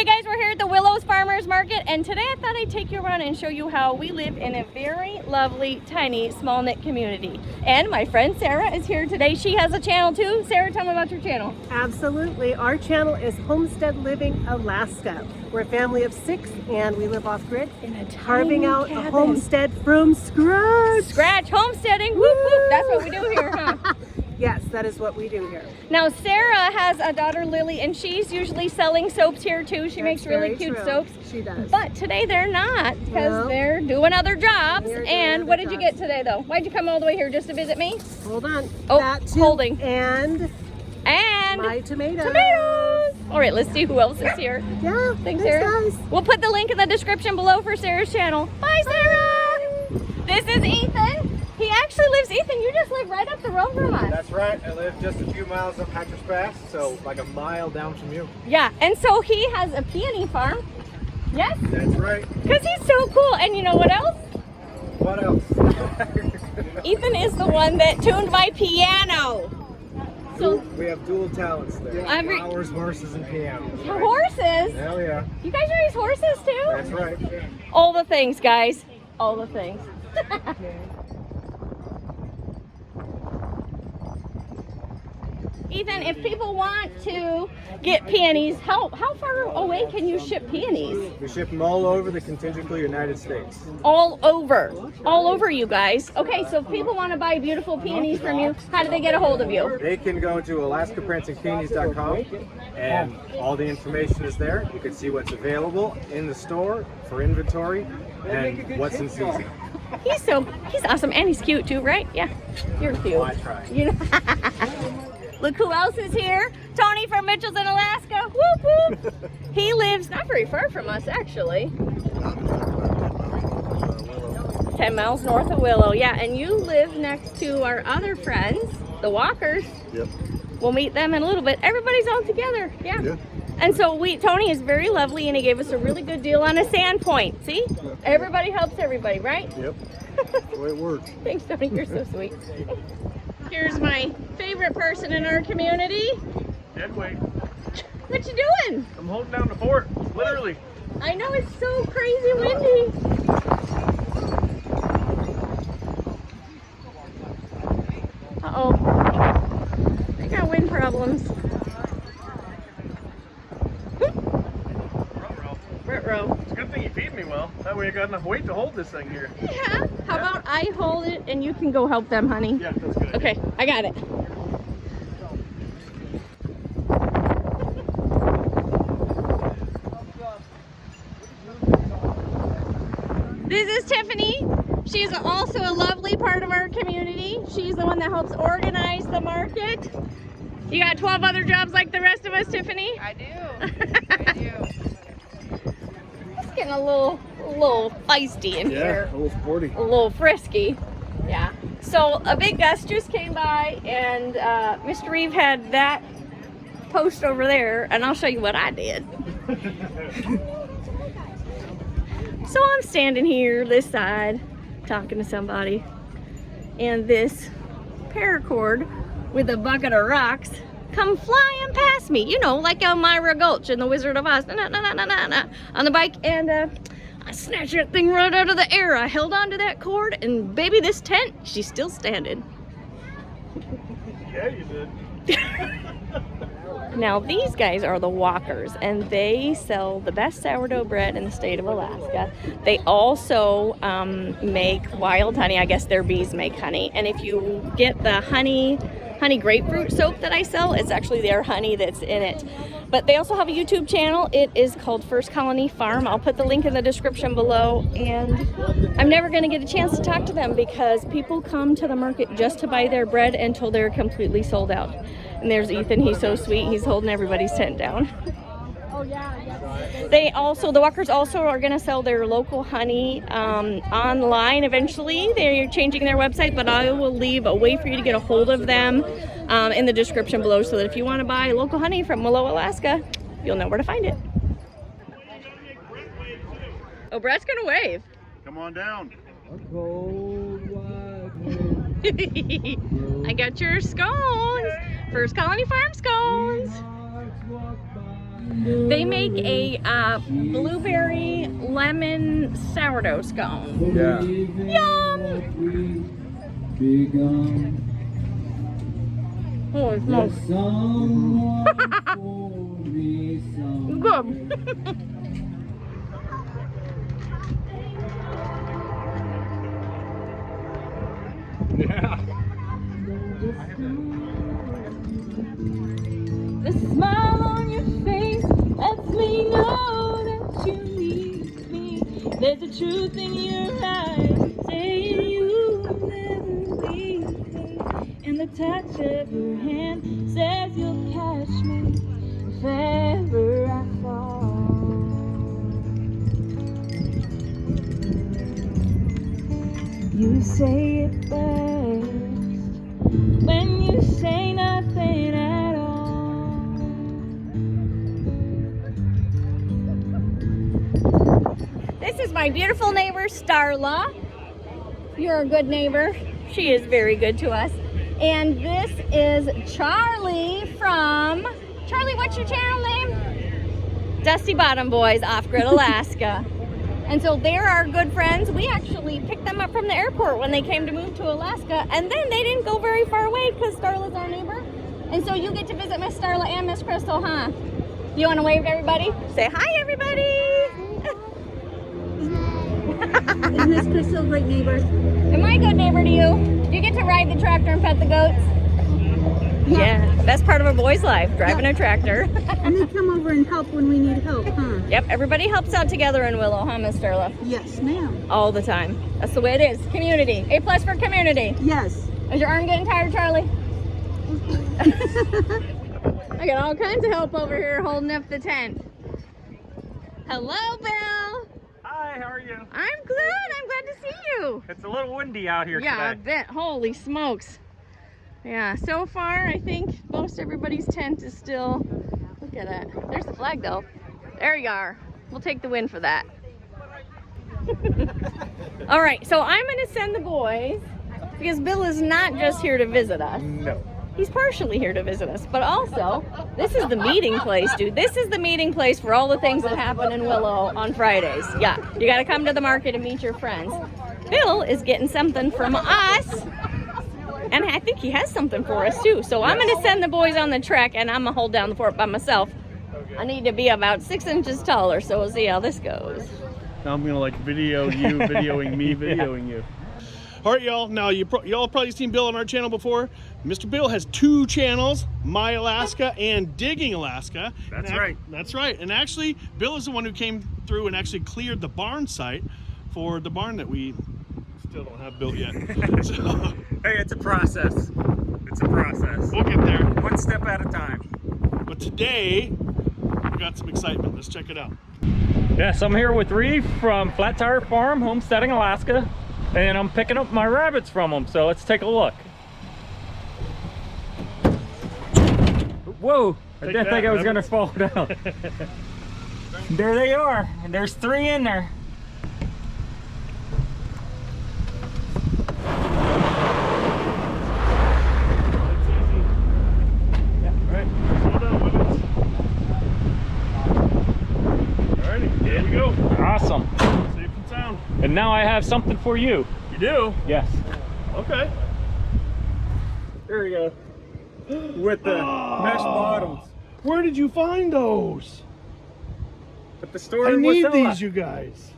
Hey guys, we're here at the Willow's Farmers Market, and today I thought I'd take you around and show you how we live in a very lovely, tiny, small knit community. And my friend Sarah is here today. She has a channel too. Sarah, tell me about your channel. Absolutely. Our channel is Homestead Living Alaska. We're a family of 6 and we live off grid In a carving out cabin. a homestead from scratch. Scratch homesteading. Whoop, whoop. That's what we do here, huh? Yes, that is what we do here. Now Sarah has a daughter Lily, and she's usually selling soaps here too. She makes really cute soaps. She does. But today they're not, because No. they're doing other jobs. They're doing And other what did you jobs. get today though? Why'd you come all the way here, just to visit me? Hold on. Oh, That too. holding. And And tomatoes. tomatoes. All right, let's see who else is here. Yeah. Thanks, Sarah. guys. We'll put the link in the description below for Sarah's channel. Bye, Sarah. This is Ethan. He actually lives, Ethan, you just live right up the road from us. That's right. I live just a few miles up Hatcher's Pass, so like a mile down from you. Yeah, and so he has a peony farm. Yes? That's right. Because he's so cool. And you know what else? What else? Ethan is the one that tuned my piano. So, We have dual talents there. Every- Flowers, horses, and piano. horses. Hell yeah. You guys raise horses too? That's right. All the things, guys. All the things. Ethan, if people want to get peonies, how far away can you ship peonies? We ship them all over the contiguous United States. All over, you guys. Okay, so if people want to buy beautiful peonies from you, how do they get a hold of you? They can go to alaskaprancingpeonies.com and all the information is there. You can see what's available in the store for inventory and what's in season. He's awesome, and he's cute too, right? Yeah, you're cute. Oh, I try. You know. Look who else is here. Tony from Mitchell's in Alaska. Whoop whoop. He lives not very far from us, actually. 10 miles north of Willow. Yeah, and you live next to our other friends, the Walkers. Yep. We'll meet them in a little bit. Everybody's all together. Yeah. Yeah. And so Tony is very lovely, and he gave us a really good deal on a sand point. See? Everybody helps everybody, right? Yep. That's the way it works. Thanks, Tony. You're so sweet. Here's my favorite person in our community. Dead weight. What you doing? I'm holding down the fort, literally. I know it's so crazy windy. Uh-oh. They got wind problems. Ruh-roh. It's a good thing you feed me well. That way I got enough weight to hold this thing here. Yeah. How about I hold it and you can go help them, honey? Yeah, that's good. Okay, I got it. This is Tiffany. She's also a lovely part of our community. She's the one that helps organize the market. You got 12 other jobs like the rest of us, Tiffany? I do. I do. It's getting a little feisty in here. A little sporty. A little frisky. Yeah. So a big gust just came by, and Mr. Reeve had that post over there, and I'll show you what I did. So I'm standing here this side talking to somebody, and this paracord with a bucket of rocks come flying past me, you know, like Elmira Gulch in The Wizard of Oz, on the bike, and I snatched that thing right out of the air. I held onto that cord, and baby, this tent, she's still standing. Yeah, you did. Now these guys are the Walkers, and they sell the best sourdough bread in the state of Alaska. They also make wild honey. I guess their bees make honey. And if you get the honey grapefruit soap that I sell, it's actually their honey that's in it. But they also have a YouTube channel. It is called First Colony Farm. I'll put the link in the description below. And I'm never going to get a chance to talk to them because people come to the market just to buy their bread until they're completely sold out. And there's Ethan. He's so sweet. He's holding everybody's tent down. Oh yeah. The Walkers also are going to sell their local honey online eventually. They're changing their website, but I will leave a way for you to get a hold of them in the description below, so that if you want to buy local honey from Willow, Alaska, you'll know where to find it. Oh, Brett's going to wave. Come on down. I got your scones. First Colony Farm scones. They make a blueberry lemon sourdough scone. Yeah. Yum! Holy smokes. Good. Yeah. The smile on your face lets me know that you need me. There's a truth in your eyes saying you'll never leave me. And the touch of your hand says you'll catch me if ever I fall. You say it best when you say nothing at all. This is my beautiful neighbor, Starla. You're a good neighbor. She is very good to us. And this is Charlie from... Charlie, what's your channel name? Dusty Bottom Boys, Off-Grid, Alaska. And so they're our good friends. We actually picked them up from the airport when they came to move to Alaska. And then they didn't go very far away because Starla's our neighbor. And so you get to visit Miss Starla and Miss Crystal, huh? You want to wave to everybody? Say hi, everybody! Is Miss Crystal a great neighbor? Am I a good neighbor to you? Do you get to ride the tractor and pet the goats? Yeah, best part of a boy's life, driving a tractor. And they come over and help when we need help, huh? Yep, everybody helps out together in Willow, huh, Miss Starla? Yes, ma'am. All the time. That's the way it is. Community. A+ for community. Yes. Is your arm getting tired, Charlie? I got all kinds of help over here holding up the tent. Hello, Bill. Hi, how are you? I'm good. I'm glad to see you. It's a little windy out here Yeah, I today. bet. Holy smokes. Yeah, so far I think most everybody's tent is still, look at that. There's the flag though. There you are. We'll take the win for that. All right, so I'm gonna send the boys because Bill is not just here to visit us. No. He's partially here to visit us, but also this is the meeting place, dude. This is the meeting place for all the things that happen in Willow on Fridays. Yeah, you gotta come to the market and meet your friends. Bill is getting something from us. And I think he has something for us too. So I'm going to send the boys on the trek and I'm going to hold down the fort by myself. I need to be about 6 inches taller, so we'll see how this goes. Now I'm gonna like video you, videoing me, videoing you. All right, y'all. Now, y'all probably seen Bill on our channel before. Mr. Bill has 2 channels, MyAlaska and Digging Alaska. That's right. That's right. And actually, Bill is the one who came through and actually cleared the barn site for the barn that we still don't have built yet. So, Hey, it's a process. It's a process. we'll get there. One step at a time. But today, we got some excitement. Let's check it out. Yes, I'm here with Reeve from Flat Tire Farm, Homesteading, Alaska, and I'm picking up my rabbits from them. So let's take a look. Whoa! I didn't think I was gonna fall down. There they are, and there's 3 in there. Awesome. Safe and sound. And now I have something for you. You do? Yes. Okay. There you go. With the mesh bottoms. Where did you find those? At the store I in need Wasilla. these, you guys.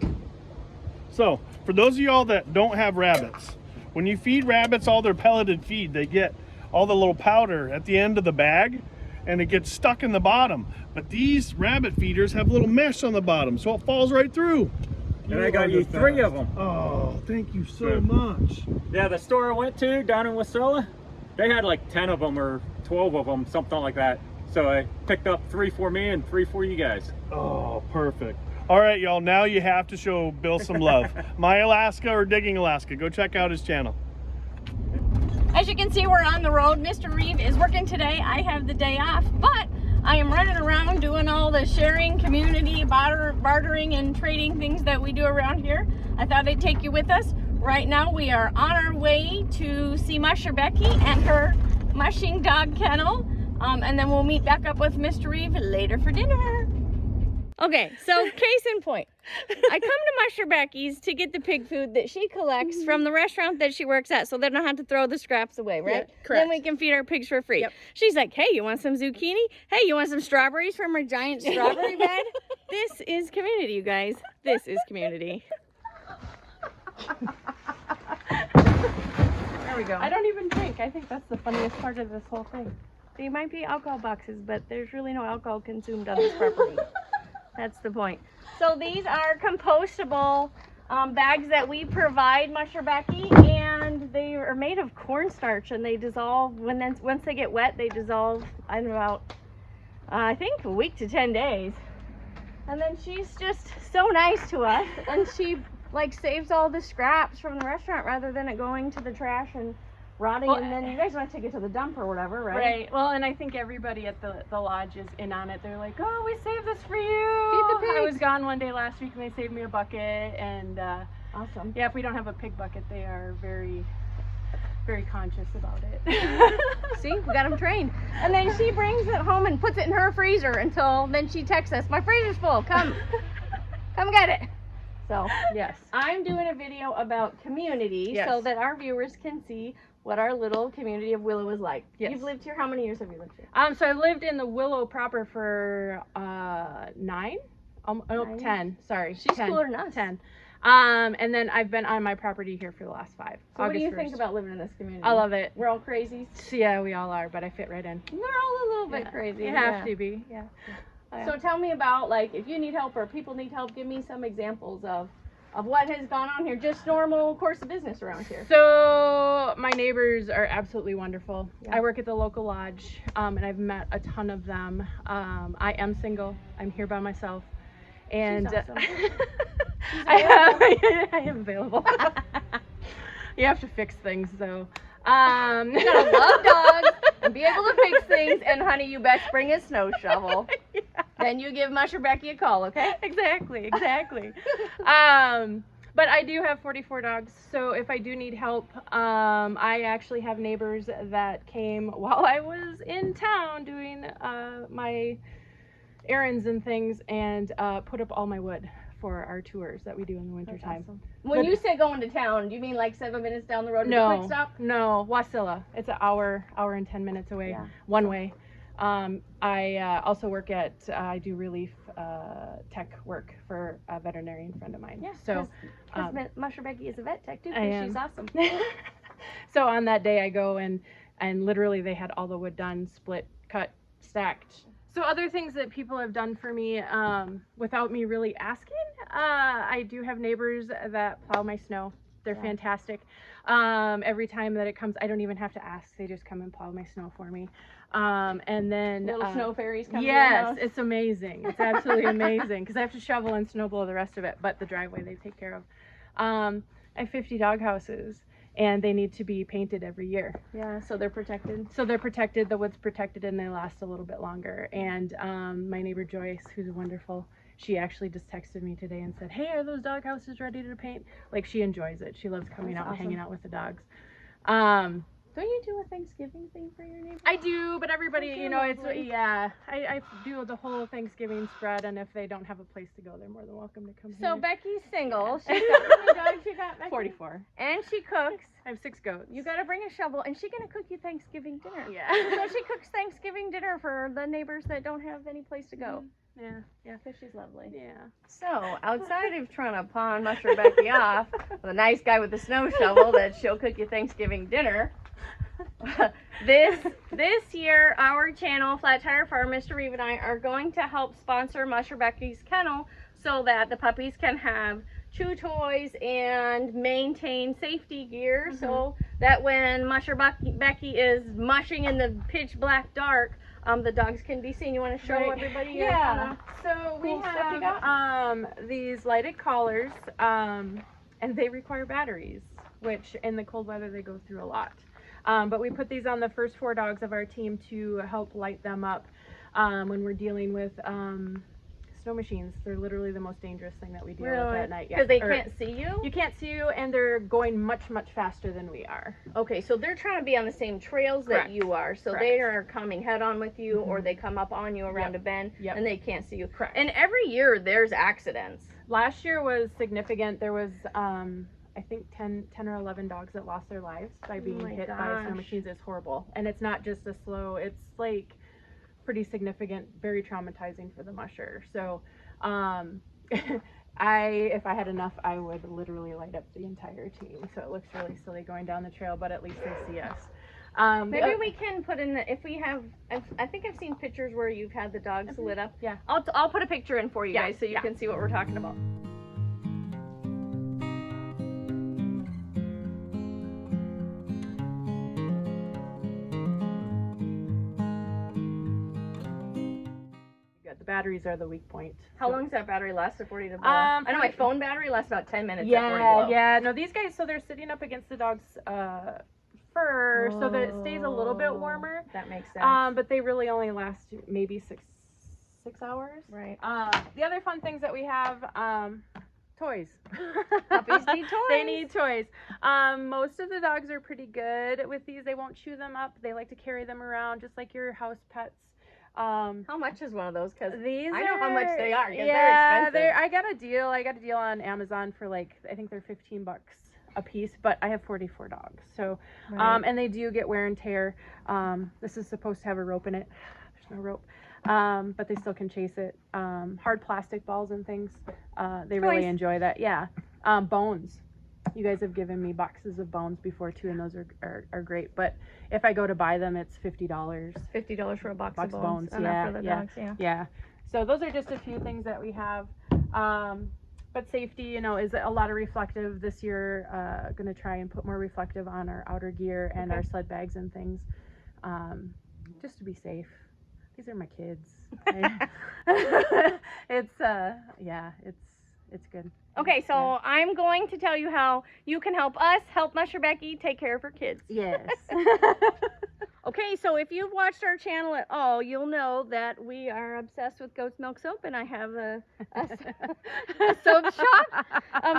So, for those of y'all that don't have rabbits, when you feed rabbits all their pelleted feed, they get all the little powder at the end of the bag, and it gets stuck in the bottom. But these rabbit feeders have little mesh on the bottom, so it falls right through. And I got you 3 of them. Oh, thank you so much. Yeah, the store I went to down in Wasilla, they had like 10 of them or 12 of them, something like that. So I picked up 3 for me and 3 for you guys. Oh, perfect. All right, y'all, now you have to show Bill some love. MyAlaska or Digging Alaska, go check out his channel. As you can see, we're on the road. Mr. Reeve is working today. I have the day off, but I am running around doing all the sharing, community, bartering, and trading things that we do around here. I thought I'd take you with us. Right now, we are on our way to see Musher Becky and her mushing dog kennel. And then we'll meet back up with Mr. Reeve later for dinner. Okay, so case in point, I come to Musher Becky's to get the pig food that she collects from the restaurant that she works at, so they don't have to throw the scraps away, right? Yeah, correct. Then we can feed our pigs for free. Yep. She's like, hey, you want some zucchini? Hey, you want some strawberries from her giant strawberry bed? This is community, you guys. This is community. There we go. I don't even drink. I think that's the funniest part of this whole thing. They might be alcohol boxes, but there's really no alcohol consumed on this property. That's the point. So these are compostable bags that we provide Musher Becky, and they are made of cornstarch, and they dissolve once they get wet. They dissolve in about I think a week to 10 days. And then she's just so nice to us, and she like saves all the scraps from the restaurant rather than it going to the trash and rotting, and then you guys want to take it to the dump or whatever, right? Right. Well, and I think everybody at the lodge is in on it. They're like, oh, we saved this for you. Feed the pigs. I was gone one day last week and they saved me a bucket. And Awesome. yeah, if we don't have a pig bucket, they are very, very conscious about it. See, we got them trained. And then she brings it home and puts it in her freezer until then she texts us, my freezer's full, come get it. So Yes. I'm doing a video about community so that our viewers can see what our little community of Willow is like. Yes. You've lived here, how many years have you lived here? So I lived in the Willow proper for 9? 10. Sorry. She's 10. cooler than us. 10. And then I've been on my property here for the last 5. So what do you 1st. think about living in this community? I love it. We're all crazy. Yeah, we all are, but I fit right in. We're all a little bit crazy. You have to be. Yeah. So tell me about, like, if you need help or people need help, give me some examples of what has gone on here, just normal course of business around here. So my neighbors are absolutely wonderful. Yeah. I work at the local lodge, and I've met a ton of them. I am single. I'm here by myself, and She's awesome. I am available. You have to fix things, though. You gotta love dogs and be able to fix things, and honey, you best bring a snow shovel. Yeah. Then you give Musher Becky a call, okay? Exactly. But I do have 44 dogs, so if I do need help, I actually have neighbors that came while I was in town doing my errands and things, and put up all my wood for our tours that we do in the wintertime. Awesome. When you say going to town, do you mean like 7 minutes down the road to the quick stop? No, Wasilla. It's an hour and 10 minutes away, one way. I also work at, I do relief tech work for a veterinarian friend of mine. Yeah, so because Musher Becky is a vet tech too, I am. she's awesome. So on that day I go and literally they had all the wood done, split, cut, stacked. So other things that people have done for me without me really asking, I do have neighbors that plow my snow. They're fantastic. Every time that it comes, I don't even have to ask. They just come and plow my snow for me. And then Little snow fairies come to your yes, house. it's amazing. It's absolutely amazing because I have to shovel and snow blow the rest of it, but the driveway they take care of. I have 50 dog houses, and they need to be painted every year. Yeah, so they're protected. So they're protected, the wood's protected, and they last a little bit longer. And my neighbor Joyce, who's wonderful, she actually just texted me today and said, hey, are those dog houses ready to paint? Like, she enjoys it. She loves coming out and hanging out with the dogs. Don't you do a Thanksgiving thing for your neighbors? I do, but everybody, Don't you you know, it's, lovely? I do the whole Thanksgiving spread, and if they don't have a place to go, they're more than welcome to come So here. Becky's single. She's got how many dogs you got, Becky? 44. And she cooks. I have 6 goats. You gotta bring a shovel, and she's gonna cook you Thanksgiving dinner. Yeah. So she cooks Thanksgiving dinner for the neighbors that don't have any place to go. Yeah. Because she's lovely. Yeah. So, outside of trying to pawn Musher Becky off with a nice guy with a snow shovel that she'll cook you Thanksgiving dinner, this year our channel, Flat Tire Farm, Mr. Reeve and I are going to help sponsor Musher Becky's kennel so that the puppies can have chew toys and maintain safety gear so that when Musher Becky is mushing in the pitch black dark, the dogs can be seen. You want to show everybody your So we cool stuff you have these lighted collars, and they require batteries, which in the cold weather they go through a lot. But we put these on the first 4 dogs of our team to help light them up when we're dealing with snow machines. They're literally the most dangerous thing that we deal with Really? at night. Because they Or can't see you? You can't see you, and they're going much, much faster than we are. Okay, so they're trying to be on the same trails Correct. that you are. So Correct. they are coming head on with you, or they come up on you around Yep. a bend, Yep. and they can't see you. Correct. And every year there's accidents. Last year was significant. There was, I think 10 or 11 dogs that lost their lives by being my hit by snow gosh. machines. It's horrible. And it's not just a slow, it's like pretty significant, very traumatizing for the musher. So, if I had enough, I would literally light up the entire team. So it looks really silly going down the trail, but at least they see us. Maybe we can put in the, if we have, I think I've seen pictures where you've had the dogs lit up. Yeah. I'll put a picture in for you Yeah, guys so you yeah. can see what we're talking about. Good. The batteries are the weak point. How So- long does that battery last at 40 to below? I know my probably- phone battery lasts about 10 minutes at 40 Yeah, below. yeah. No, these guys, so they're sitting up against the dog's fur so that it stays a little bit warmer. That makes sense. But they really only last maybe six hours. Right. The other fun things that we have, toys. Puppies need toys. They need toys. Most of the dogs are pretty good with these. They won't chew them up. They like to carry them around just like your house pets. How much is one of those? Because These I know how much they are. 'Cause Yeah, they're expensive. I got a deal. I got a deal on Amazon for like, I think they're $15 a piece, but I have 44 dogs. So, Right. and they do get wear and tear. This is supposed to have a rope in it. There's no rope. But they still can chase it. Hard plastic balls and things. They really Toys. enjoy that. Yeah. Bones. You guys have given me boxes of bones before too, and those are great. But if I go to buy them, it's $50. $50 for a box of Box of bones. bones, Enough yeah, for the yeah. dogs, yeah. Yeah. So those are just a few things that we have. But safety, you know, is a lot of reflective this year. Going to try and put more reflective on our outer gear and Okay. our sled bags and things, just to be safe. These are my kids. It's yeah, it's good. Okay, so Yeah. I'm going to tell you how you can help us help Musher Becky take care of her kids. Yes. Okay, so if you've watched our channel at all, you'll know that we are obsessed with goat's milk soap, and I have a soap shop.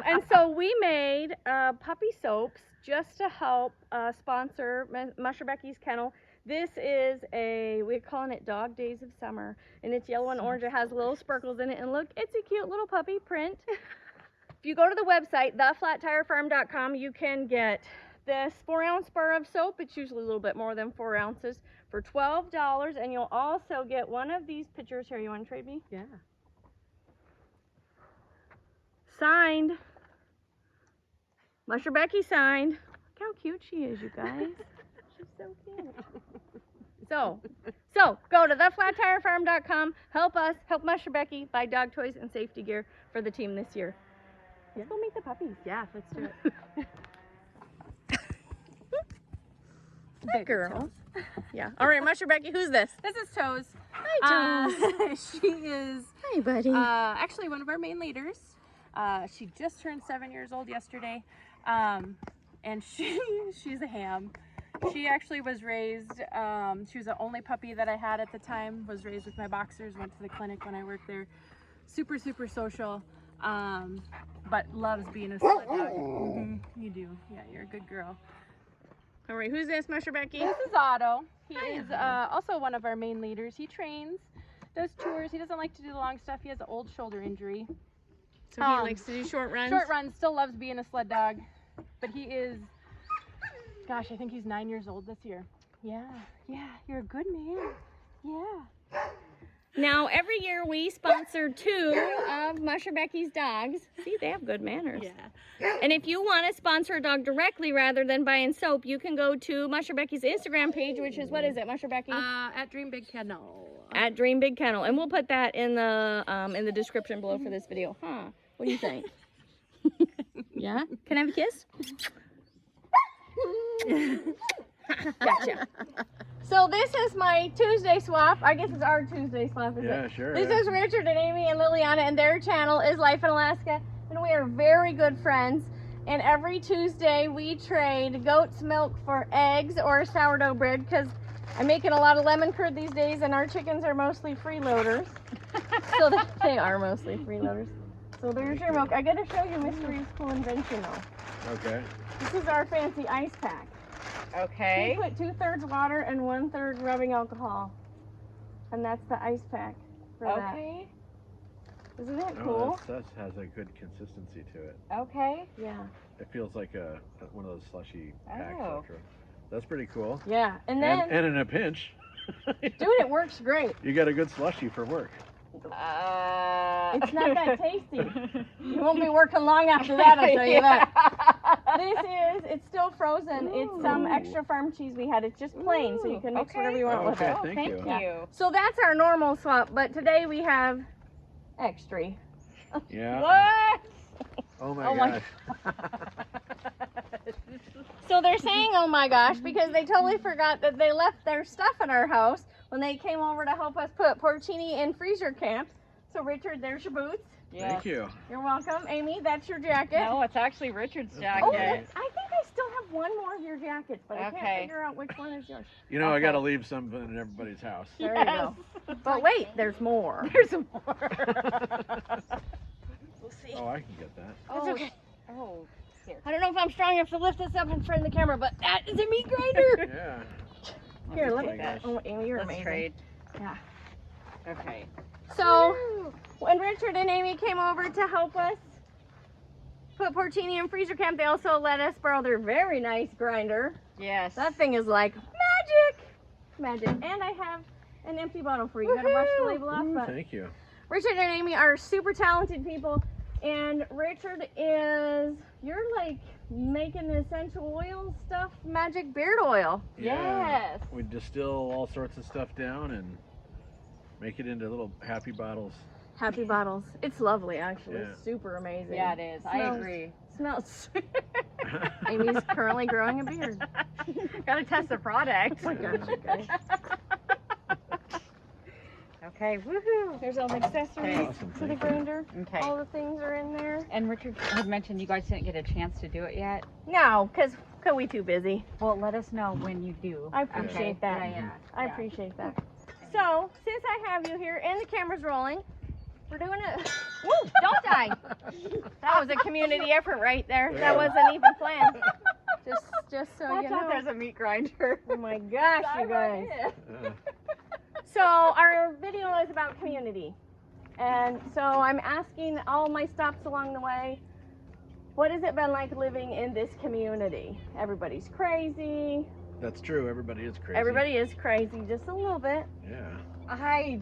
And so we made puppy soaps just to help sponsor Musher Becky's Kennel. This is we're calling it Dog Days of Summer, and it's yellow and orange. It has little sparkles in it, and look, it's a cute little puppy print. If you go to the website, theflattirefarm.com, you can get this 4-ounce bar of soap. It's usually a little bit more than 4 ounces for $12, and you'll also get one of these pictures here. You want to trade me? Yeah. Signed. Musher Becky signed. Look how cute she is, you guys. She's so cute. So go to theflattirefarm.com. Help us help Musher Becky buy dog toys and safety gear for the team this year. Let's go meet the puppies. Yeah, let's do it. Hi, girl. Yeah. All right, Musher Becky, who's this? This is Toes. Hi, She is Hi, buddy. actually one of our main leaders. She just turned 7 years old yesterday, and she's a ham. She actually was raised, she was the only puppy that I had at the time, was raised with my boxers, went to the clinic when I worked there. Super, super social, but loves being a sled dog. You do. Yeah, you're a good girl. All right, who's this, Musher Becky? This is Otto. He is also one of our main leaders. He trains, does tours. He doesn't like to do the long stuff. He has an old shoulder injury. So he likes to do short runs? Short runs, still loves being a sled dog. But he is, gosh, I think he's 9 years old this year. Yeah, you're a good man. Yeah. Now, every year we sponsor 2 of Musher Becky's dogs. See, they have good manners. Yeah. And if you want to sponsor a dog directly rather than buying soap, you can go to Musher Becky's Instagram page, which is, what is it, Musher Becky? At Dream Big Kennel. At Dream Big Kennel. And we'll put that in the description below for this video. Huh? What do you think? Yeah? Can I have a kiss? Gotcha. So this is my Tuesday swap. I guess it's our Tuesday swap, is Yeah, it? sure. This is Richard and Aimee and Liliana, and their channel is Life in Alaska, and we are very good friends. And every Tuesday we trade goat's milk for eggs or sourdough bread, because I'm making a lot of lemon curd these days, and our chickens are mostly freeloaders. So they are mostly freeloaders. So there's your milk. I gotta show you Mystery's cool invention though. Okay. This is our fancy ice pack. Okay. We put 2/3 water and 1/3 rubbing alcohol. And that's the ice pack for that. Okay. Isn't that Oh, cool? that has a good consistency to it. Okay. Yeah. It feels like one of those slushy packs. Oh. After. That's pretty cool. Yeah. And then, And in a pinch, dude, it works great. you got a good slushy for work. It's not that tasty. You won't be working long after that, I'll tell you that. It's still frozen. It's some extra farm cheese we had. It's just plain, so you can mix whatever you want with Okay, it. thank you. Thank you. So that's our normal swap, but today we have extra. Yeah. What? Oh Oh my my- gosh. So they're saying, oh my gosh, because they totally forgot that they left their stuff in our house when they came over to help us put porcini in freezer camp. So Richard, there's your boots. Thank you. You're welcome. Aimee, that's your jacket. No, it's actually Richard's Oh, jacket. I think I still have one more of your jackets, but I Okay. can't figure out which one is yours. You know, I got to leave something in everybody's house. There you go. But wait, there's more. There's more. We'll see. Oh, I can get that. It's okay. Oh, here. I don't know if I'm strong enough to lift this up in front of the camera, but that is a meat grinder. Yeah. Here, Oh let my me. gosh. Oh, Aimee, you're Let's amazing. trade. Yeah. Okay. So, when Richard and Aimee came over to help us put porcini in freezer camp, they also let us borrow their very nice grinder. Yes. That thing is like magic. And I have an empty bottle for you. You gotta brush the label off. But Thank you. Richard and Aimee are super talented people, and Richard you're like making the essential oil stuff, magic beard oil. Yes. We distill all sorts of stuff down and make it into little happy bottles. Happy bottles. It's lovely, actually. Yeah. It's super amazing. Yeah, it is. I Smells- agree. Smells. Amy's currently growing a beard. Gotta test the product. Oh my gosh, you guys. Okay, woohoo. There's all the accessories Awesome, to the thank you. grinder. Okay. All the things are in there. And Richard had mentioned you guys didn't get a chance to do it yet. No, because we too busy. Well, let us know when you do. I appreciate that. Yeah. I appreciate that. So, since I have you here and the camera's rolling, we're doing it. Woo! Don't die. That was a community effort right there. That wasn't even planned. Just so Watch you out, know. there's a meat grinder. Oh my gosh, you guys. Uh, So our video is about community. And so I'm asking all my stops along the way, what has it been like living in this community? Everybody's crazy. that's true. Everybody is crazy. Everybody is crazy, just a little bit. Yeah. I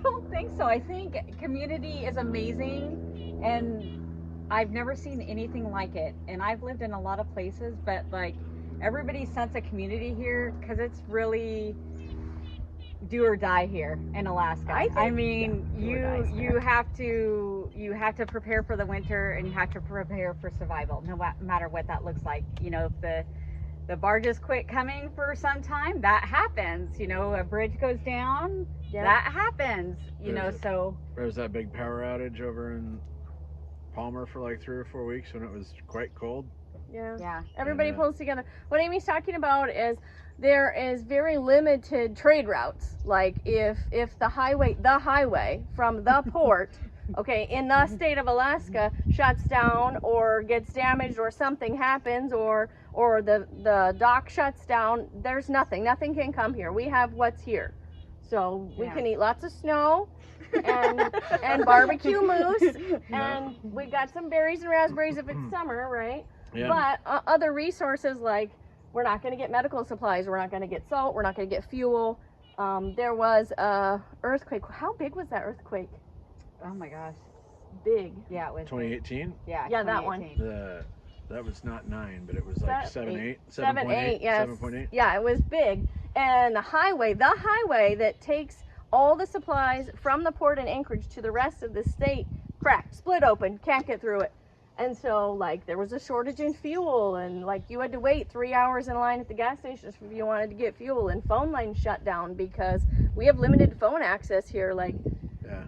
don't think so. I think community is amazing, and I've never seen anything like it. And I've lived in a lot of places, but like everybody's sense of community here, because it's really do or die here in Alaska. I mean, you have to prepare for the winter, and you have to prepare for survival, no matter what that looks like. You know, if the barges quit coming for some time, that happens. You know, a bridge goes down, that happens. You know, so There was that big power outage over in Palmer for like 3 or 4 weeks when it was quite cold. Yeah. Everybody And, pulls together. What Amy's talking about is there is very limited trade routes. Like if the highway from the port, okay, in the state of Alaska shuts down or gets damaged or something happens or the dock shuts down, there's nothing can come here. We have what's here. So we can eat lots of snow and barbecue moose, and we got some berries and raspberries if it's summer, right? Yeah. But other resources, like we're not going to get medical supplies, we're not going to get salt, we're not going to get fuel. There was a earthquake. How big was that earthquake? oh my gosh, Big. yeah, it was 2018. Yeah, that one. 2018. That was not 9, but it was like 7.8. 7.8, yes. 7.8. Yeah, it was big. And the highway that takes all the supplies from the port in Anchorage to the rest of the state cracked, split open, can't get through it. And so, like, there was a shortage in fuel, and like you had to wait 3 hours in line at the gas station if you wanted to get fuel, and phone lines shut down because we have limited phone access here. Like,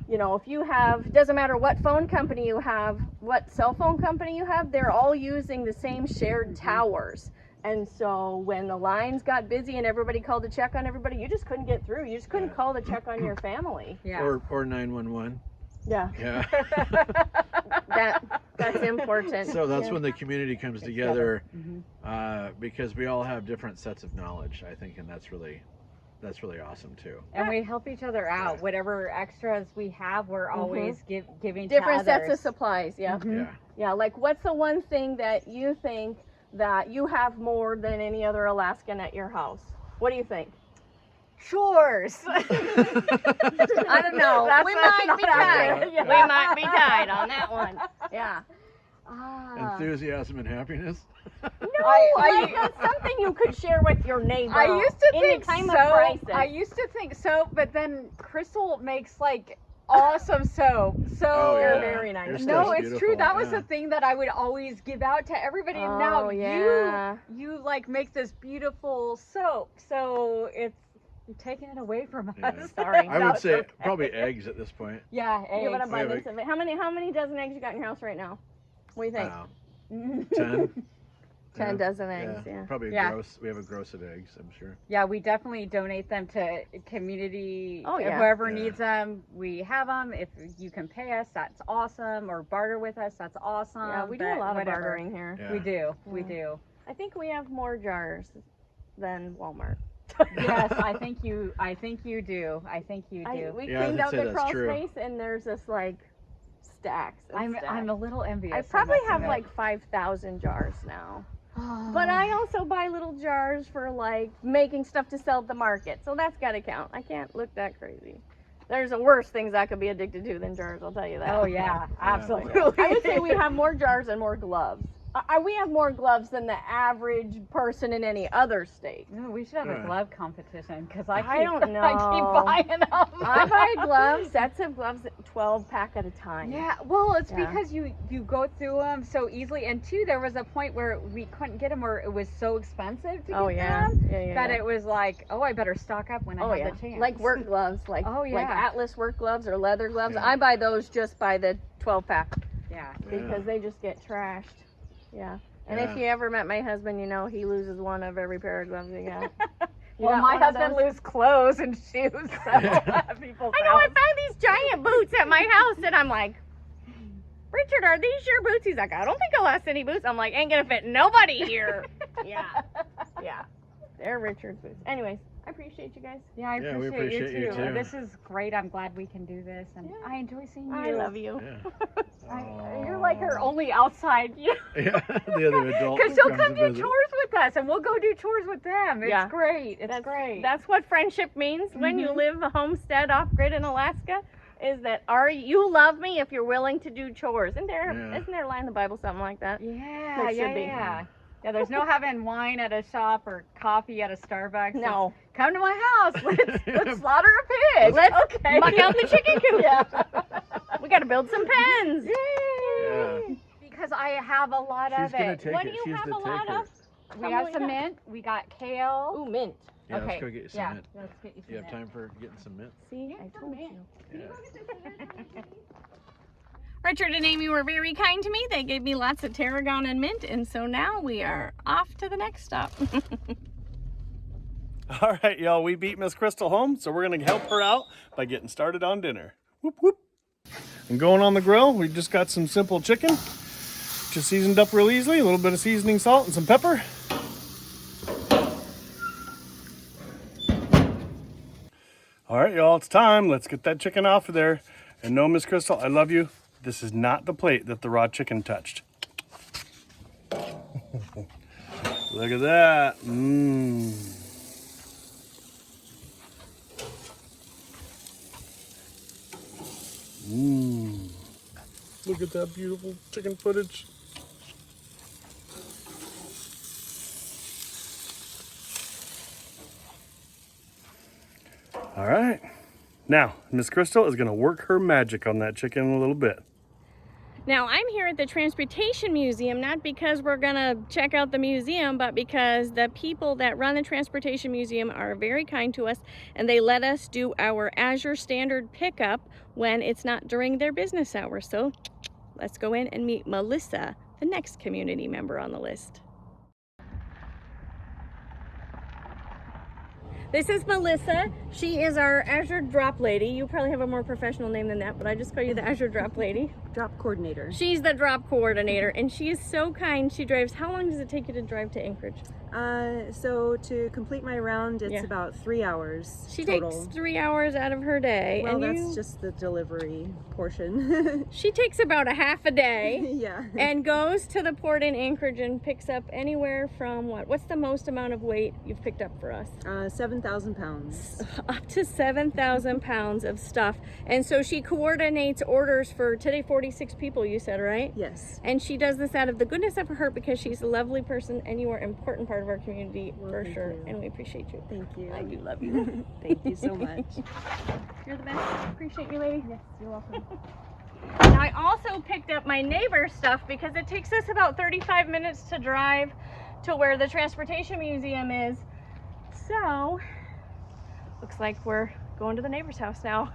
you know, if you have, doesn't matter what phone company you have, what cell phone company you have, they're all using the same shared towers. And so when the lines got busy and everybody called to check on everybody, you just couldn't get through. You just couldn't call to check on your family. Yeah. Or 911. Yeah. Yeah. That's important. So that's Yeah. when the community comes together, because we all have different sets of knowledge, I think, and that's really awesome too. And we help each other out. Yeah. Whatever extras we have, we're always giving different to others. sets of supplies. Yeah. Yeah. Yeah. Like, what's the one thing that you think that you have more than any other Alaskan at your house? What do you think? Chores. I don't know. That's We not might be accurate. tied. Yeah. We might be tied on that one. Yeah. Enthusiasm and happiness. Like that's something you could share with your neighbor. I used to in think a time soap. of crisis. I used to think soap, but then Crystal makes like awesome soap. So Oh, You're yeah. very nice. Your no, stuff's it's true. beautiful, That was yeah. the thing that I would always give out to everybody. And Oh, now yeah. you like make this beautiful soap. So you're taking it away from Yeah. us. Sorry. I would That's say okay. probably eggs at this point. Yeah, You have an eggs. abundance of it. How many dozen eggs you got in your house right now? What do you think? 10. 10 Yeah. dozen eggs. Yeah. Probably Yeah. gross. We have a gross of eggs, I'm sure. Yeah, we definitely donate them to community. Oh, yeah. Whoever Yeah. needs them, we have them. If you can pay us, that's awesome. Or barter with us, that's awesome. Yeah, we do a But lot of whatever. bartering here. Yeah. We do. We Yeah. do. I think we have more jars than Walmart. Yes, I think you do. I think you do. We Yeah, I cleaned would out say the that's crawl true. space, and there's just like stacks. And stacks. I'm a little envious. I I probably must have admit. like 5,000 jars now. But I also buy little jars for like making stuff to sell at the market. So that's got to count. I can't look that crazy. There's worse things I could be addicted to than jars, I'll tell you that. Oh yeah, absolutely. I would say we have more jars and more gloves. We have more gloves than the average person in any other state. We should have a Yeah. glove competition because I don't know. I keep buying them. I buy gloves, sets of gloves, 12 pack at a time. Yeah, well, it's Yeah. because you go through them so easily, and two, there was a point where we couldn't get them, or it was so expensive to Oh get yeah. them Yeah. that it was like, oh, I better stock up when I Oh have yeah. the chance. Like work gloves, like Oh, like yeah. Atlas work gloves or leather gloves. Yeah. I buy those just by the 12 pack Yeah. because they just get trashed. Yeah. And if Yeah. you ever met my husband, you know he loses one of every pair of gloves he got. You Well, got my one of husband those? loses clothes and shoes, so people. I know I found these giant boots at my house, and I'm like, Richard, are these your boots? He's like, I don't think I'll last any boots. I'm like, ain't gonna fit nobody here. Yeah. Yeah. They're Richard's boots. Anyways, I appreciate you guys. Yeah, I Yeah, we appreciate, appreciate you too. This is great. I'm glad we can do this, and I enjoy seeing you. I love you. Yeah. You're like her only outside, Yeah. The other adult. because she'll comes come to do visit. chores with us, and we'll go do chores with them. It's Yeah. great. It's great. That's what friendship means when you live a homestead off grid in Alaska. Is that you love me if you're willing to do chores? Isn't there a line in the Bible something like that? Yeah, There yeah, should be. yeah. Yeah, there's no having wine at a shop or coffee at a Starbucks. No. It's, come to my house. Let's slaughter a pig. Let's okay. muck out the chicken coop. Yeah. We got to build some pens. Yeah. Because I have a lot She's of gonna it. take What it. do you She's have the a lot taker. of? We have some mint. We got kale. Ooh, mint. Yeah, Okay, let's go get you some yeah. mint. Let's get you some You have mint. time for getting some mint? See, I told you. Yeah. Richard and Amy were very kind to me. They gave me lots of tarragon and mint, and so now we are off to the next stop. All right, y'all, we beat Miss Crystal home, so we're gonna help her out by getting started on dinner. Whoop, whoop. And going on the grill, we just got some simple chicken, just seasoned up real easily, a little bit of seasoning salt and some pepper. All right, y'all, it's time. Let's get that chicken off of there. And no, Miss Crystal, I love you. This is not the plate that the raw chicken touched. Look at that. Mmm. Mmm. Look at that beautiful chicken footage. All right. Now, Miss Crystal is going to work her magic on that chicken in a little bit. Now, I'm here at the Transportation Museum, not because we're gonna check out the museum, but because the people that run the Transportation Museum are very kind to us, and they let us do our Azure standard pickup when it's not during their business hours. So let's go in and meet Melissa, the next community member on the list. This is Melissa. She is our Azure drop lady. You probably have a more professional name than that, but I just call you the Azure drop lady. Drop coordinator. She's the drop coordinator, and she is so kind. She drives. How long does it take you to drive to Anchorage? So to complete my round, it's Yeah. about 3 hours She total. takes 3 hours out of her day. Well, and that's just the delivery portion. She takes about a half a day. Yeah. And goes to the port in Anchorage and picks up anywhere from what's the most amount of weight you've picked up for us? 7,000 pounds. Up to 7,000 pounds of stuff. And so she coordinates orders for today 46 people, you said, right? Yes. And she does this out of the goodness of her heart because she's a lovely person and you are an important part of our community for sure. And we appreciate you. Thank you. I do love you. Thank you so much. You're the best. Appreciate you, lady. Yes, you're welcome. Now, I also picked up my neighbor's stuff because it takes us about 35 minutes to drive to where the transportation museum is. So, looks like we're going to the neighbor's house now.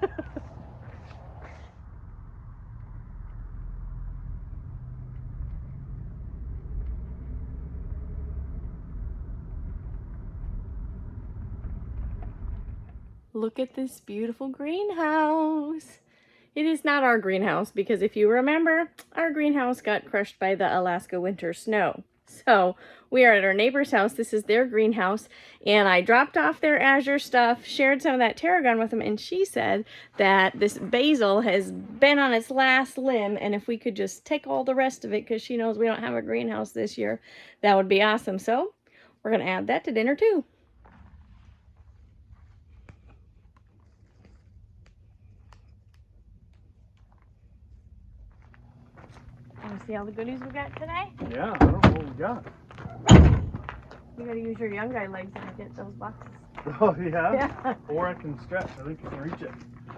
Look at this beautiful greenhouse. It is not our greenhouse because if you remember, our greenhouse got crushed by the Alaska winter snow. So we are at our neighbor's house. This is their greenhouse. And I dropped off their Azure stuff, shared some of that tarragon with them. And she said that this basil has been on its last limb. And if we could just take all the rest of it, because she knows we don't have a greenhouse this year, that would be awesome. So we're going to add that to dinner too. Want to see all the goodies we got today? Yeah, I don't know what we got. You gotta use your young guy legs to get those boxes. Oh, yeah? Yeah. Or I can stretch. I think I can reach it.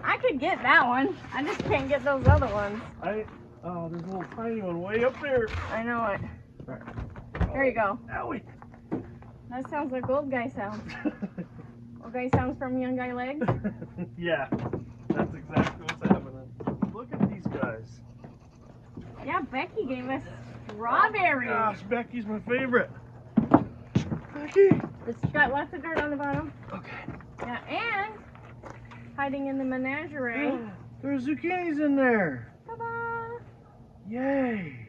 I could get that one. I just can't get those other ones. Oh, there's a little tiny one way up there. I know it. All right. There you go. Owie. That sounds like old guy sounds. Old guy sounds from young guy legs. Yeah, that's exactly what's happening. Look at these guys. Yeah, Becky gave us strawberries. Gosh, Becky's my favorite. Becky. It's got lots of dirt on the bottom. Okay. Yeah, and hiding in the menagerie. There's zucchinis in there. Ta-da! Yay.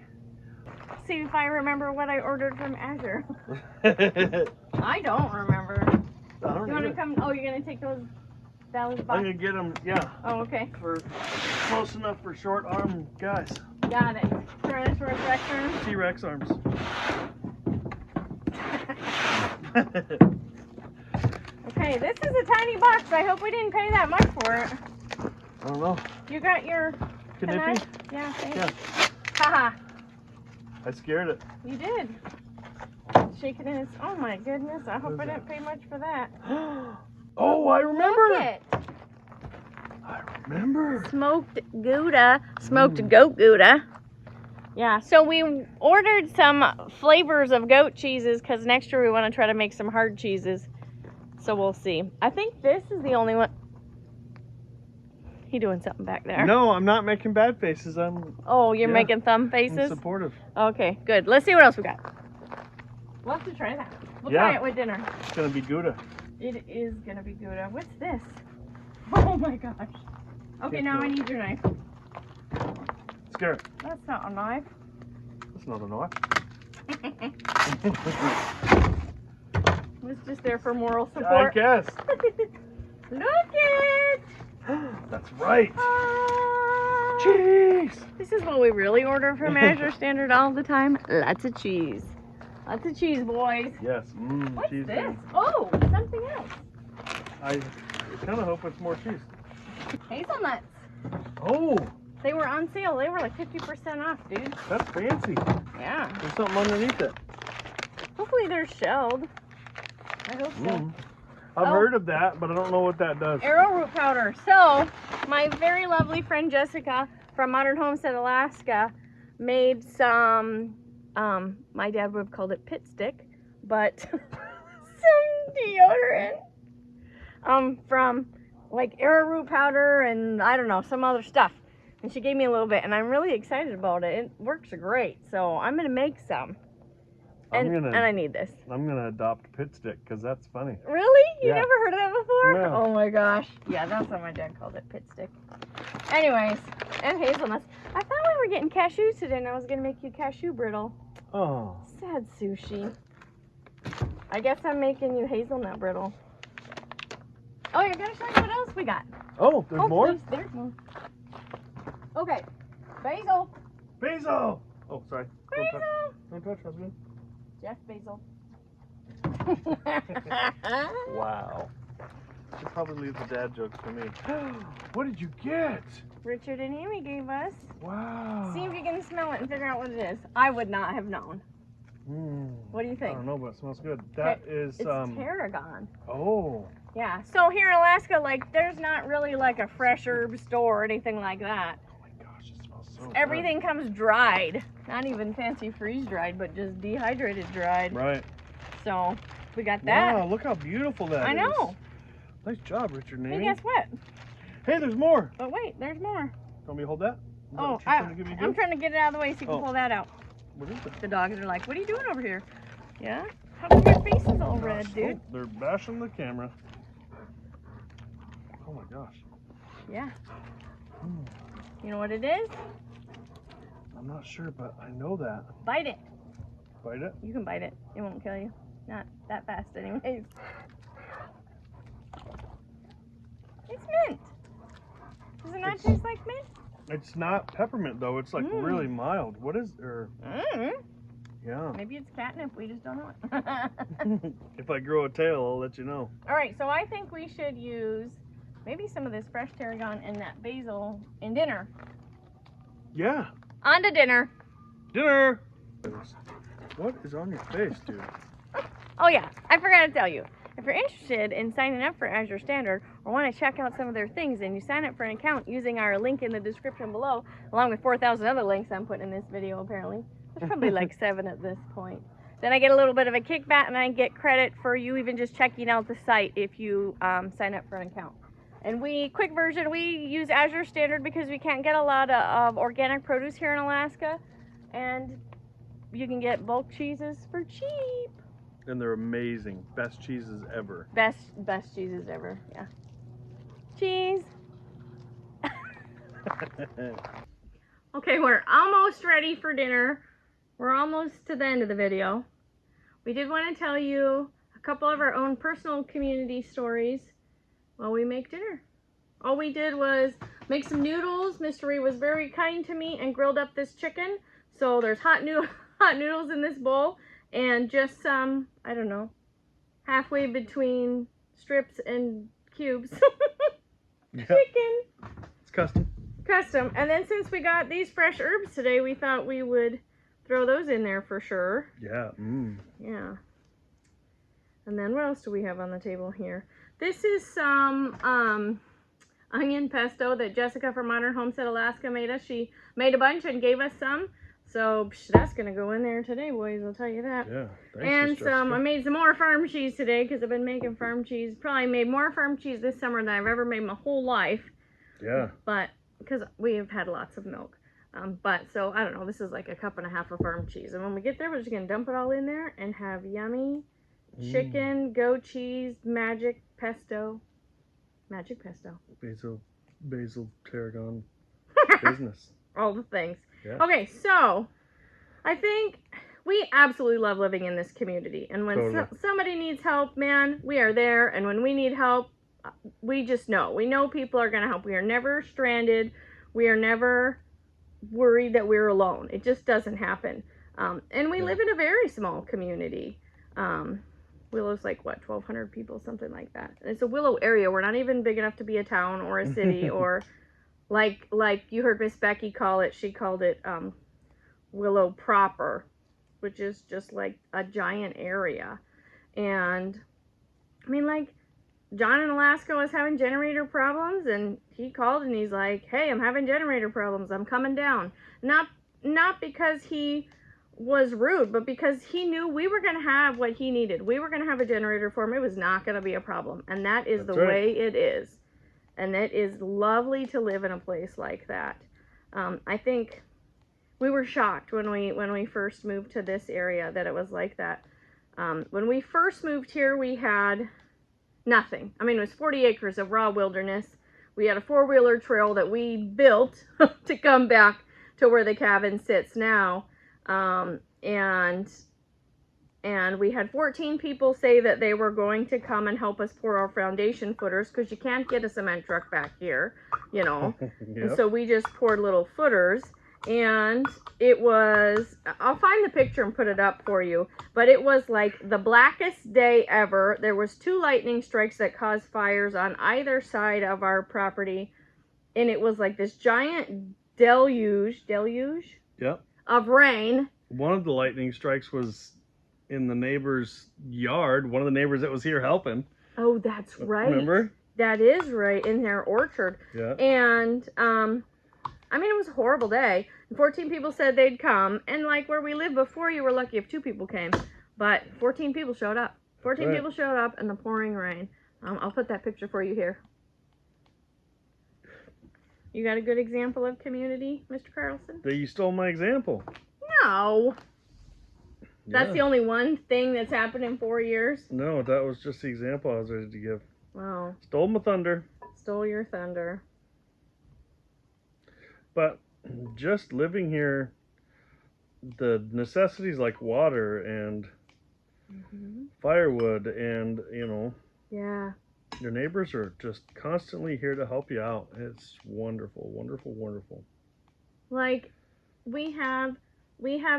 See if I remember what I ordered from Azure. I don't remember. I don't You want to either. come? Oh, you're going to take those boxes? I'm gonna get them, yeah. Oh, okay. For close enough for short arm guys. Got it. Tyrannosaurus Rex arms. T-Rex arms. Okay, this is a tiny box. I hope we didn't pay that much for it. I don't know. You got your Kniffy? knife? Yeah, thanks. Yeah. Haha. I scared it. You did. Shake it in its. Oh my goodness. I hope I didn't pay much for that. Oh, I remember. Look it. I remember. Smoked Gouda. Smoked goat Gouda. Yeah, so we ordered some flavors of goat cheeses because next year we want to try to make some hard cheeses. So we'll see. I think this is the only one. He doing something back there. No, I'm not making bad faces. Oh, you're Yeah. making thumb I'm faces? supportive. Okay, good. Let's see what else we got. We'll have to try that. We'll Yeah. try it with dinner. It's gonna be Gouda. It is gonna be Gouda. What's this? Oh my gosh. Okay, now I need your knife. Scare it. That's not a knife. That's not a knife. It's just there for moral I support. guess. Look it! That's right. Ah. Cheese. This is what we really order from Azure Standard all the time. Lots of cheese. Lots of cheese, boys. Yes. What's Cheese. this? Oh, something else. I kind of hope it's more cheese. Hazelnuts. Oh, They were on sale. They were like 50% off, dude. that's fancy. Yeah. There's something underneath it. Hopefully they're shelled. I hope so. I've Oh. heard of that, but I don't know what that does. Arrowroot powder. So, my very lovely friend Jessica from Modern Homestead, Alaska, made some, my dad would have called it pit stick, but some deodorant from like arrowroot powder and I don't know, some other stuff. And she gave me a little bit, and I'm really excited about it. It works great, so I'm going to make some. And I need this. I'm gonna adopt Pit Stick because that's funny. Really? You Yeah. never heard of that before? No. Oh my gosh. Yeah, that's what my dad called it, Pit Stick. Anyways, and hazelnuts. I thought we were getting cashews today and I was gonna make you cashew brittle. Oh. Sad sushi. I guess I'm making you hazelnut brittle. Oh, I gotta show you what else we got. Oh, there's more? There's more. Okay, basil. Basil! Oh, sorry. Basil. Don't touch, husband. Jeff Basil. Wow. Should probably leave the dad jokes for me. What did you get? Richard and Aimee gave us. Wow. See if you can smell it and figure out what it is. I would not have known. What do you I think? don't know, but it smells good. That is It's tarragon. Oh. Yeah. So here in Alaska, like, there's not really like a fresh herb store or anything like that. Oh my gosh, it smells so Everything comes dried. Not even fancy freeze dried, but just dehydrated dried. Right. So we got that. Wow, look how beautiful that is. I know. Nice job, Richard and Hey, Aimee. guess what? Hey, there's more. But wait, there's more. Want me to hold that? Is that Oh, what you're trying to give me to I'm do? trying to get it out of the way so you can Oh. pull that out. What is it? The dogs are like, what are you doing over here? Yeah? How come your face is all red, Gosh, dude? oh, they're bashing the camera. Oh my gosh. Yeah. You know what it is? I'm not sure, but I know that. Bite it. Bite it? You can bite it. It won't kill you. Not that fast anyways. It's mint. Does it not taste like mint? It's not peppermint though. It's like really mild. What is Yeah. Maybe it's catnip. We just don't know it. If I grow a tail, I'll let you know. All right, so I think we should use maybe some of this fresh tarragon and that basil in dinner. Yeah. On to dinner. Dinner. What is on your face, dude? Oh yeah, I forgot to tell you. If you're interested in signing up for Azure Standard or want to check out some of their things, then you sign up for an account using our link in the description below, along with 4,000 other links I'm putting in this video apparently. There's probably like 7 at this point. Then I get a little bit of a kickback and I get credit for you even just checking out the site if you sign up for an account. And quick version, we use Azure Standard because we can't get a lot of organic produce here in Alaska. And you can get bulk cheeses for cheap. And they're amazing. Best cheeses ever. Best cheeses ever, yeah. Cheese. Okay, we're almost ready for dinner. We're almost to the end of the video. We did want to tell you a couple of our own personal community stories while we make dinner. All we did was make some noodles. Mystery was very kind to me and grilled up this chicken. So there's hot noodles in this bowl. And just some, I don't know, halfway between strips and cubes. Chicken. It's custom. Custom. And then since we got these fresh herbs today, we thought we would throw those in there for sure. Yeah. Yeah. And then what else do we have on the table here? This is some onion pesto that Jessica from Modern Homestead Alaska made us. She made a bunch and gave us some. So that's gonna go in there today, boys. I'll tell you that. Yeah. Thanks, and I made some more farm cheese today because I've been making farm cheese. Probably made more farm cheese this summer than I've ever made my whole life. Yeah. But because we have had lots of milk. So I don't know. This is like a cup and a half of farm cheese, and when we get there, we're just gonna dump it all in there and have yummy chicken, goat cheese, magic pesto. Basil, tarragon, business. All the things. Yeah. Okay, so I think we absolutely love living in this community. And when somebody needs help, man, we are there. And when we need help, we just know. We know people are going to help. We are never stranded. We are never worried that we're alone. It just doesn't happen. And we live in a very small community. Willow's like, what, 1,200 people, something like that. And it's a Willow area. We're not even big enough to be a town or a city or... Like you heard Miss Becky call it, she called it Willow proper, which is just like a giant area. And I mean, like, John in Alaska was having generator problems, and he called and he's like, hey, I'm having generator problems, I'm coming down. Not because he was rude, but because he knew we were going to have what he needed. We were going to have a generator for him. It was not going to be a problem. And that is the way it is. And it is lovely to live in a place like that. I think we were shocked when we first moved to this area that it was like that. When we first moved here, we had nothing. I mean, it was 40 acres of raw wilderness. We had a 4-wheeler trail that we built to come back to where the cabin sits now. And we had 14 people say that they were going to come and help us pour our foundation footers, because you can't get a cement truck back here, you know. Yep. And so we just poured little footers, and it was, I'll find the picture and put it up for you, but it was like the blackest day ever. There was 2 lightning strikes that caused fires on either side of our property, and it was like this giant deluge Yep. of rain. One of the lightning strikes was in the neighbor's yard. One of the neighbors that was here helping. Oh, that's right. Remember? That is right, in their orchard. Yeah. And, I mean, it was a horrible day. 14 people said they'd come. And, like, where we lived before, you were lucky if 2 people came. But 14 people showed up. 14 people showed up in the pouring rain. I'll put that picture for you here. You got a good example of community, Mr. Carlson? You stole my example. No. That's Yeah. the only one thing that's happened in 4 years? No, that was just the example I was ready to give. Wow. Stole my thunder. Stole your thunder. But just living here, the necessities like water and firewood and, you know, Yeah. your neighbors are just constantly here to help you out. It's wonderful, wonderful, wonderful. Like, we have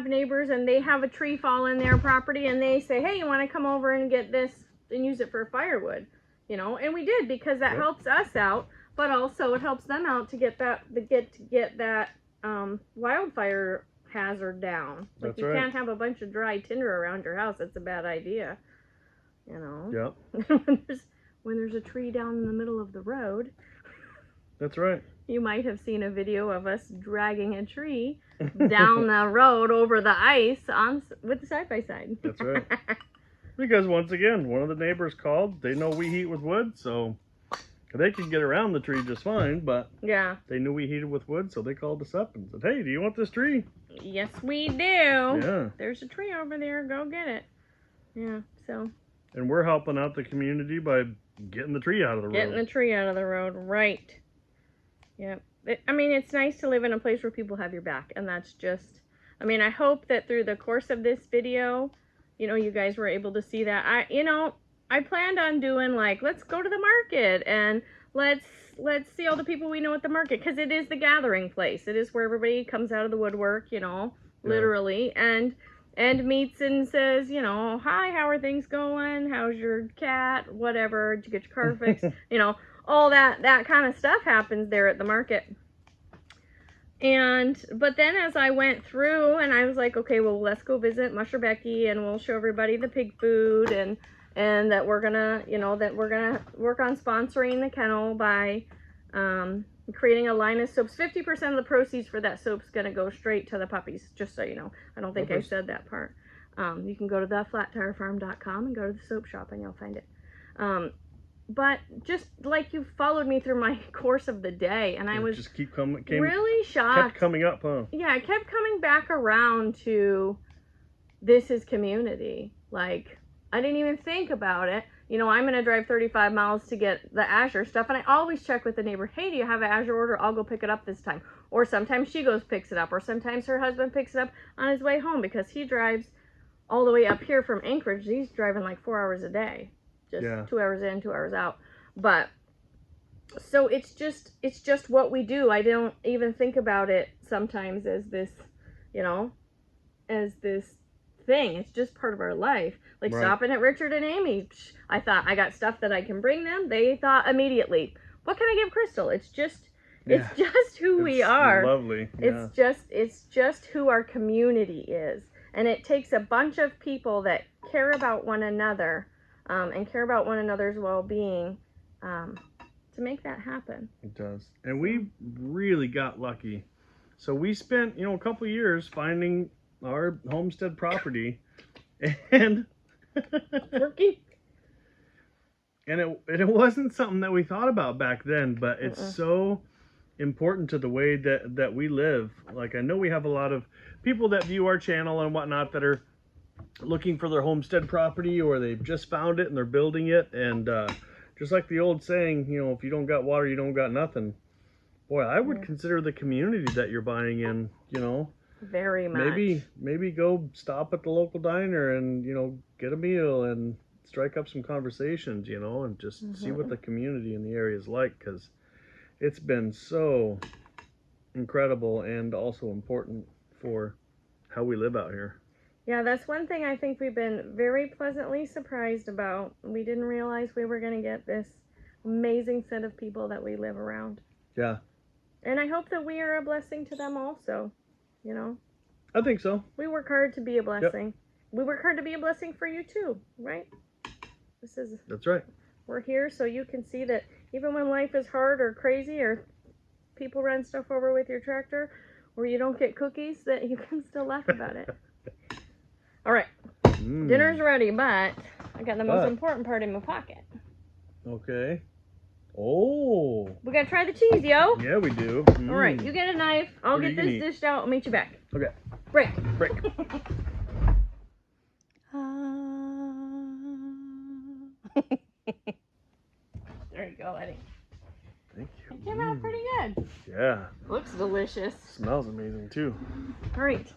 neighbors, and they have a tree fall in their property, and they say, hey, you want to come over and get this and use it for firewood, you know? And we did, because that helps us out, but also it helps them out to get that wildfire hazard down. Like, That's you right. can't have a bunch of dry tinder around your house. That's a bad idea, you know? Yep. when there's a tree down in the middle of the road. That's right. You might have seen a video of us dragging a tree down the road over the ice with the side-by-side. That's right. Because once again, one of the neighbors called. They know we heat with wood, so they could get around the tree just fine, but yeah, they knew we heated with wood, so they called us up and said, hey, do you want this tree? Yes, we do. Yeah. There's a tree over there. Go get it. Yeah, so. And we're helping out the community by getting the tree out of the road. Getting the tree out of the road, right. Yep. I mean, it's nice to live in a place where people have your back, and that's just, I mean, I hope that through the course of this video, you know, you guys were able to see that. I planned on doing, like, let's go to the market, and let's see all the people we know at the market, because it is the gathering place. It is where everybody comes out of the woodwork, you know, literally, and meets and says, you know, hi, how are things going? How's your cat? Whatever. Did you get your car fixed? You know, all that kind of stuff happens there at the market. But then as I went through, and I was like, okay, well, let's go visit Musher Becky, and we'll show everybody the pig food, and that we're gonna, you know, that we're gonna work on sponsoring the kennel by creating a line of soaps. 50% of the proceeds for that soap's gonna go straight to the puppies, just so you know. I don't think I said that part. You can go to theflattirefarm.com and go to the soap shop, and you'll find it. But just like you followed me through my course of the day, and I was just really shocked. Kept coming up, huh? Yeah, I kept coming back around to this is community. Like, I didn't even think about it. You know, I'm going to drive 35 miles to get the Azure stuff, and I always check with the neighbor, hey, do you have an Azure order? I'll go pick it up this time. Or sometimes she goes picks it up, or sometimes her husband picks it up on his way home, because he drives all the way up here from Anchorage. He's driving like 4 hours a day. Just 2 hours in, 2 hours out. But so it's just what we do. I don't even think about it sometimes as this, you know, as this thing. It's just part of our life. Like stopping at Richard and Aimee. I thought, I got stuff that I can bring them. They thought immediately, what can I give Crystal? It's just who we are. Lovely. Yeah. It's just who our community is. And it takes a bunch of people that care about one another, and care about one another's well-being, to make that happen. It does. And we really got lucky. So we spent, you know, a couple years finding our homestead property, and and it wasn't something that we thought about back then, but it's so important to the way that we live. Like, I know we have a lot of people that view our channel and whatnot that are looking for their homestead property, or they've just found it and they're building it. And just like the old saying, you know, if you don't got water, you don't got nothing. Boy, I would consider the community that you're buying in, you know. Very much. Maybe go stop at the local diner and, you know, get a meal and strike up some conversations, you know, and just see what the community in the area is like, because it's been so incredible and also important for how we live out here. Yeah, that's one thing I think we've been very pleasantly surprised about. We didn't realize we were going to get this amazing set of people that we live around. Yeah. And I hope that we are a blessing to them also, you know. I think so. We work hard to be a blessing. Yep. We work hard to be a blessing for you too, right? That's right. We're here so you can see that even when life is hard or crazy, or people run stuff over with your tractor, or you don't get cookies, that you can still laugh about it. All right, dinner's ready, but I got the most important part in my pocket. Okay. Oh. We gotta try the cheese, yo. Yeah, we do. All right, you get a knife. I'll get this dished out. I'll meet you back. Okay. Break. There you go, Eddie. Thank you. It came out pretty good. Yeah. Looks delicious. Smells amazing too. All right.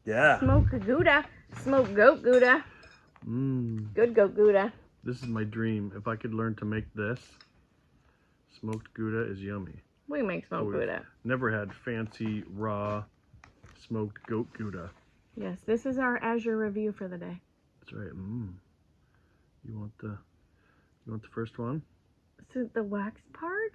Yeah. Smoked Gouda. Smoked goat Gouda. Good goat Gouda. This is my dream. If I could learn to make this, smoked Gouda is yummy. We make smoked Gouda. Never had fancy raw smoked goat Gouda. Yes, this is our Azure review for the day. That's right. You want the first one? So the wax part?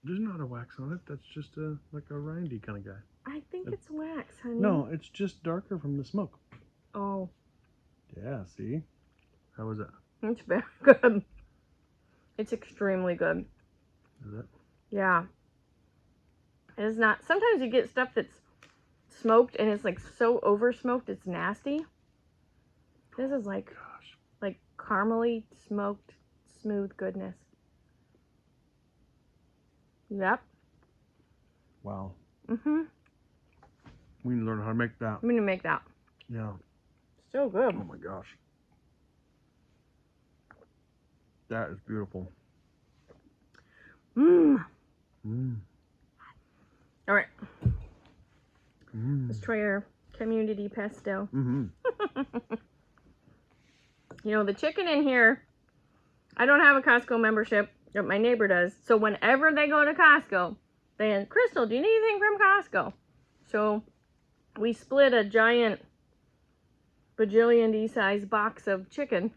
There's not a wax on it. That's just like a rindy kind of guy. I think it's wax, honey. No, it's just darker from the smoke. Oh. Yeah, see? How was that? It's very good. It's extremely good. Is it? Yeah. It is not. Sometimes you get stuff that's smoked and it's like so over smoked it's nasty. This is like, like caramely smoked smooth goodness. Yep. Wow. Mm-hmm. We need to learn how to make that. I'm gonna make that. Yeah. So good. Oh my gosh. That is beautiful. All right. Let's try our community pesto. You know, the chicken in here, I don't have a Costco membership, but my neighbor does. So whenever they go to Costco, they, Crystal, do you need anything from Costco? So we split a giant bajillion size box of chicken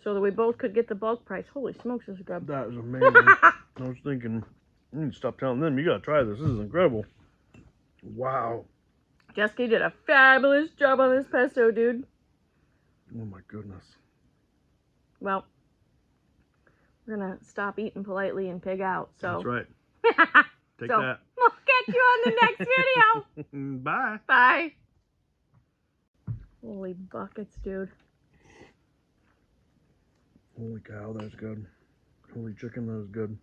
so that we both could get the bulk price. Holy smokes, this is good. That is amazing. I was thinking, you need to stop telling them, you gotta try this. This is incredible. Wow. Jessica did a fabulous job on this pesto, dude. Oh my goodness. Well, we're gonna stop eating politely and pig out. So that's right. Take that. We'll catch you on the next video. Bye. Bye. Holy buckets, dude. Holy cow, that's good. Holy chicken, that was good.